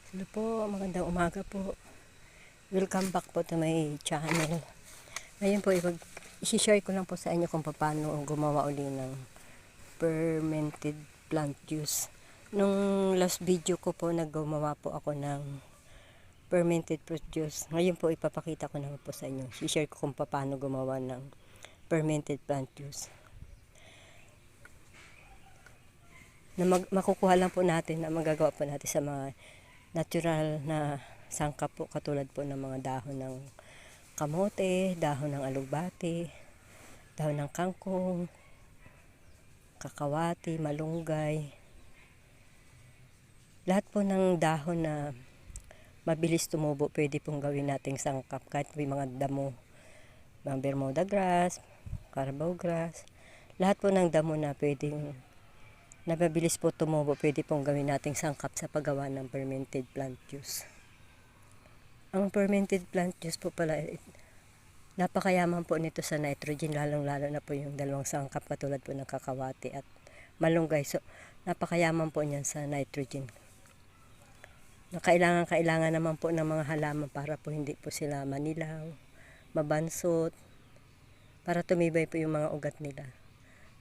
Hello po, magandang umaga po. Welcome back po to my channel. Ngayon po, i-share ko lang po sa inyo kung paano gumawa uli ng fermented plant juice. Nung last video ko po, naggumawa po ako ng fermented fruit juice. Ngayon po, ipapakita ko naman po sa inyo. I-share ko kung paano gumawa ng fermented plant juice. Makukuha lang po natin, na magagawa po natin sa mga natural na sangkap po, katulad po ng mga dahon ng kamote, dahon ng alugbati, dahon ng kangkong, kakawati, malunggay. Lahat po ng dahon na mabilis tumubo, pwede pong gawin nating sangkap. Kahit may mga damo, mga Bermuda grass, Carabao grass, lahat po ng damo na pwedeng na mabilis po tumubo, pwede pong gawin nating sangkap sa paggawa ng fermented plant juice. Ang fermented plant juice po pala, napakayaman po nito sa nitrogen, lalong-lalo na po yung dalawang sangkap katulad po ng kakawati at malunggay. So, napakayaman po niyan sa nitrogen. Kailangan naman po ng mga halaman para po hindi po sila manilaw, mabansot, para tumibay po yung mga ugat nila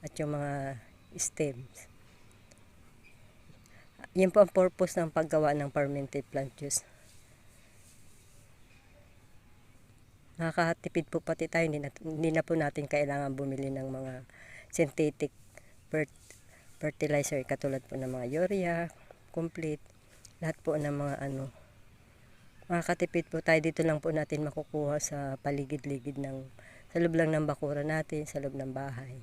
at yung mga stems. Yan po ang purpose ng paggawa ng fermented plant juice. Nakakatipid po pati tayo, hindi na po natin kailangan bumili ng mga synthetic fertilizer katulad po ng mga urea, complete, lahat po ng mga makakatipid po tayo. Dito lang po natin makukuha sa paligid-ligid sa loob lang ng bakura natin, sa loob ng bahay.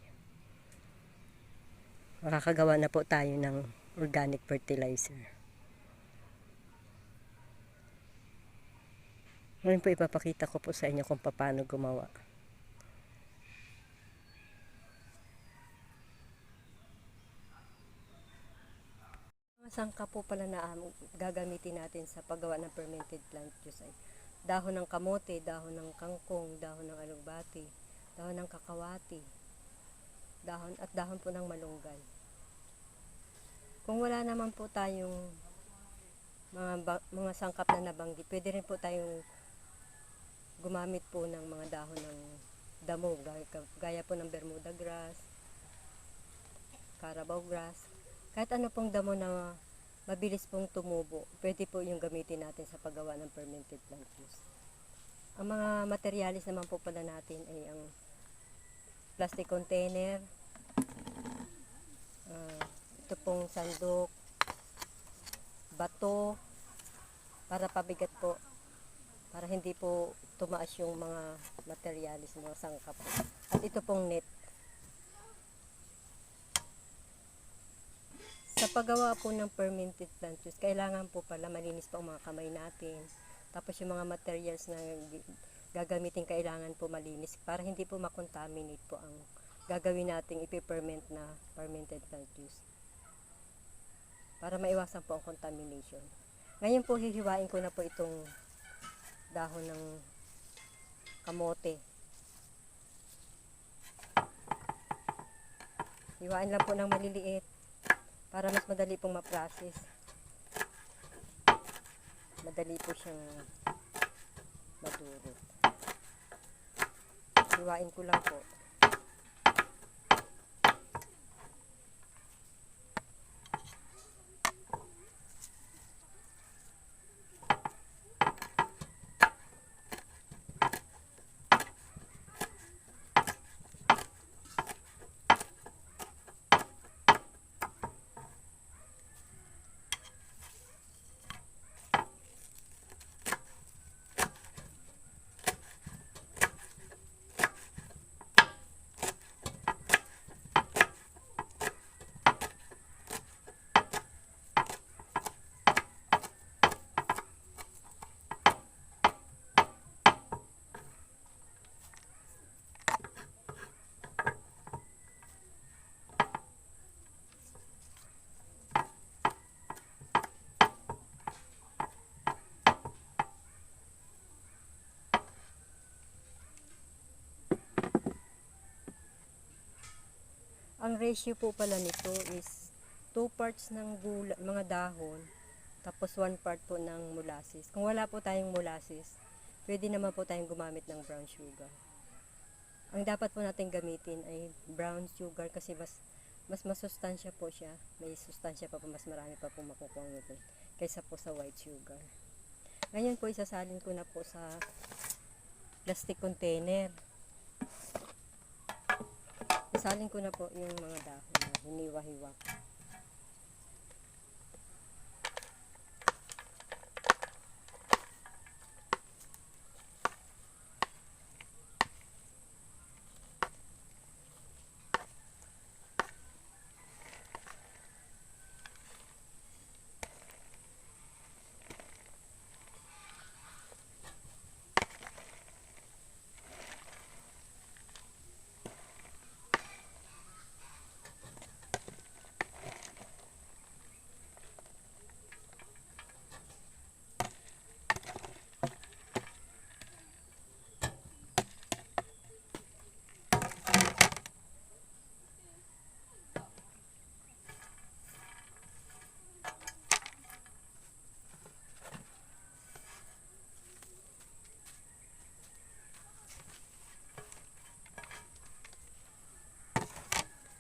Makakagawa na po tayo ng organic fertilizer. Ngayon po ipapakita ko po sa inyo kung paano gumawa. Mga sangkap po pala na gagamitin natin sa paggawa ng fermented plant juice ay dahon ng kamote, dahon ng kangkong, dahon ng alugbati, dahon ng kakawati, dahon po ng malunggay. Kung wala naman po tayong mga sangkap na nabanggit, pwede rin po tayong gumamit po ng mga dahon ng damo, gaya po ng Bermuda grass, Carabao grass, kahit ano pong damo na mabilis pong tumubo, pwede po yung gamitin natin sa paggawa ng fermented plant juice. Ang mga materialis naman po pala natin ay ang plastic container, ito pong sandok, bato, para pabigat po, para hindi po tumaas yung mga materialis, mga sangkap. At ito pong net. Sa paggawa po ng fermented plant juice, kailangan po pala malinis pa ang mga kamay natin. Tapos yung mga materials na gagamitin, kailangan po malinis para hindi po makontaminate po ang gagawin nating ipiperment na fermented plant juice, para maiwasan po ang contamination. Ngayon po hihiwain ko na po itong dahon ng kamote. Hiwain lang po ng maliliit para mas madali pong ma-process. Madali po siyang madurot. Hiwain ko lang po. Ang ratio po pala nito is 2 parts ng mga dahon Tapos 1 part po ng molasses. Kung wala po tayong molasses, pwede naman po tayong gumamit ng brown sugar. Ang dapat po natin gamitin ay brown sugar kasi mas masustansya po siya. May sustansya pa po, mas marami pa po makukuha nito kaysa po sa white sugar. Ngayon po isasalin ko na po sa plastic container. Isalin ko na po yung mga dahon na hiniwa-hiwa.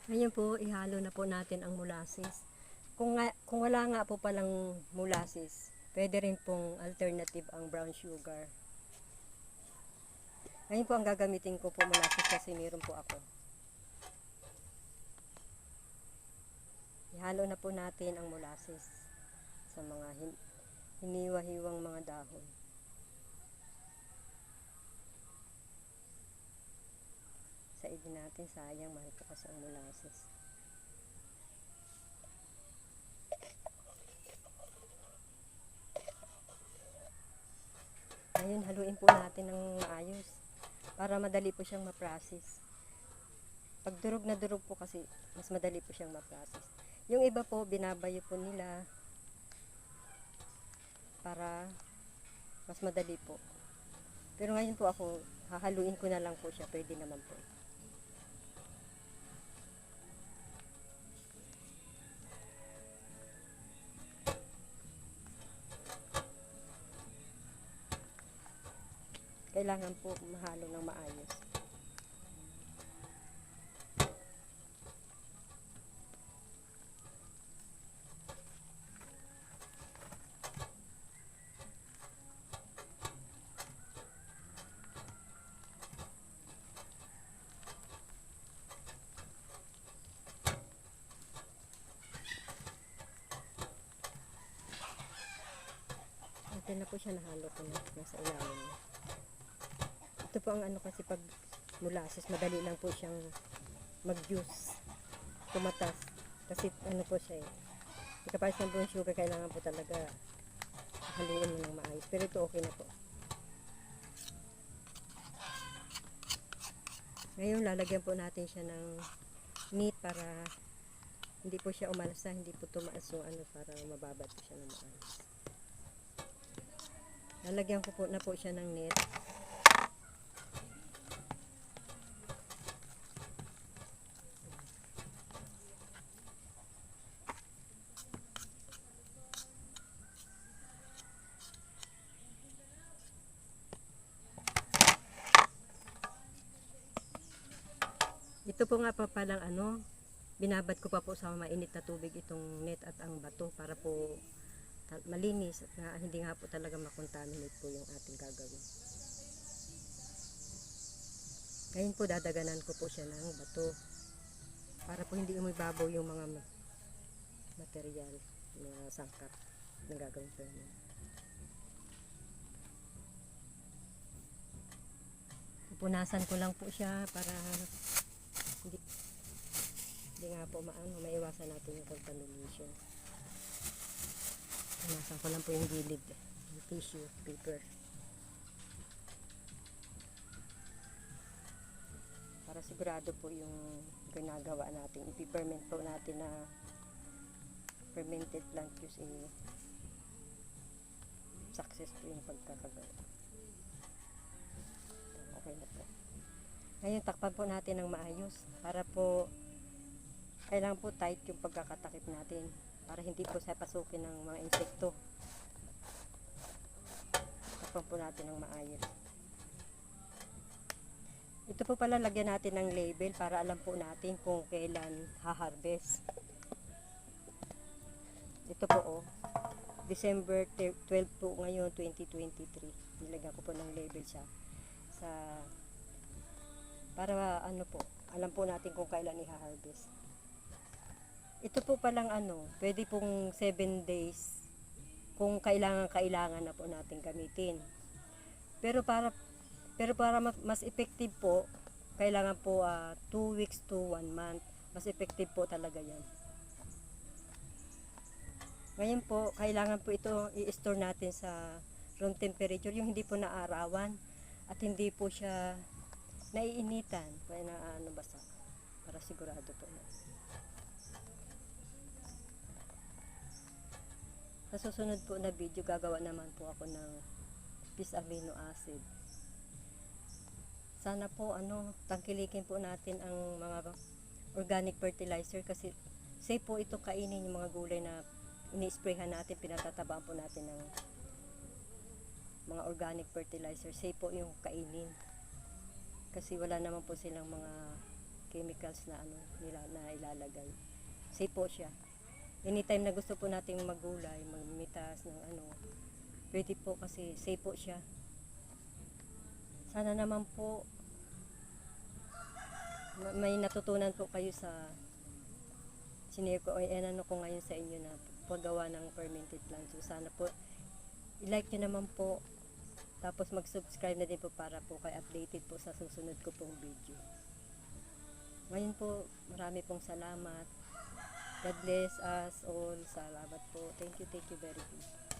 Ngayon po, ihalo na po natin ang molasses. Kung wala nga po palang molasses, pwede rin pong alternative ang brown sugar. Ngayon po ang gagamitin ko po molasses kasi meron po ako. Ihalo na po natin ang molasses sa mga hiniwa-hiwang mga dahon. Sa ibin natin, sayang, mahal po kasi ang molasses. Ngayon, haluin po natin ng maayos para madali po siyang ma-process. Pag durog na durog po kasi, mas madali po siyang ma-process. Yung iba po, binabayo po nila para mas madali po. Pero ngayon po ako, hahaluin ko na lang po siya, pwede naman po. Kailangan po mahalo ng maayos. Ito na po siya, nahalo ko na nasa ilalim niya. Ito po ang ano kasi pag molasses, madali lang po siyang mag-juice, tumatas. Kasi ano po siya eh. Ikapalis ng brown sugar, kailangan po talaga haluin mo ng maayos. Pero ito okay na po. Ngayon lalagyan po natin siya ng meat para hindi po siya umalsa, hindi po tumaas yung ano, para mababad po siya ng maayos. Lalagyan ko po na po siya ng net. Ito po nga pa palang ano, binabad ko pa po sa mainit na tubig itong net at ang bato para po malinis at hindi nga po talaga makontaminate po yung ating gagawin. Ngayon po dadaganan ko po siya ng bato para po hindi umibabaw yung mga material, mga sangkap na gagawin po yun. Pupunasan ko lang po siya para hindi nga po maiwasan natin yung contamination. Punasan ko lang po yung gilid, yung tissue paper, para sigurado po yung ginagawa natin. Ipiperment po natin na fermented plant juice success po yung pagkakagawa. Okay na po. Ngayon takpan po natin ng maayos para po kailangan po tight yung pagkakatakip natin. para hindi po siya pasukin ng mga insekto. Tapon po natin ng maayos. Ito po pala, lagyan natin ng label para alam po natin kung kailan ha-harvest. Ito po December 12 po ngayon, 2023. Nilagyan ko po ng label siya sa para ano po, alam po natin kung kailan i-harvest. Ito po palang pwede pong 7 days kung kailangan na po natin gamitin. Pero para mas effective po, kailangan po 2 weeks to 1 month. Mas effective po talaga yan. Ngayon po, kailangan po ito i-store natin sa room temperature, yung hindi po naarawan at hindi po siya naiinitan. Kaya basa. Para sigurado po na. Sa susunod po na video, gagawa naman po ako ng fish amino acid. Sana po tangkilikin po natin ang mga organic fertilizer kasi safe po ito kainin yung mga gulay na ini-sprayhan natin, pinatatabaan po natin ng mga organic fertilizer. Safe po yung kainin. Kasi wala naman po silang mga chemicals na na ilalagay. Safe po siya. Anytime na gusto po nating maggulay, magmitas ng pwede po kasi safe po siya. Sana naman po may natutunan po kayo sa sinare ko ko ngayon sa inyo na paggawa ng fermented plants. So sana po i-like nyo naman po, tapos mag-subscribe na din po para po kayo updated po sa susunod ko pong video. Ngayon po, marami pong salamat. God bless us all. Salamat po. Thank you very much.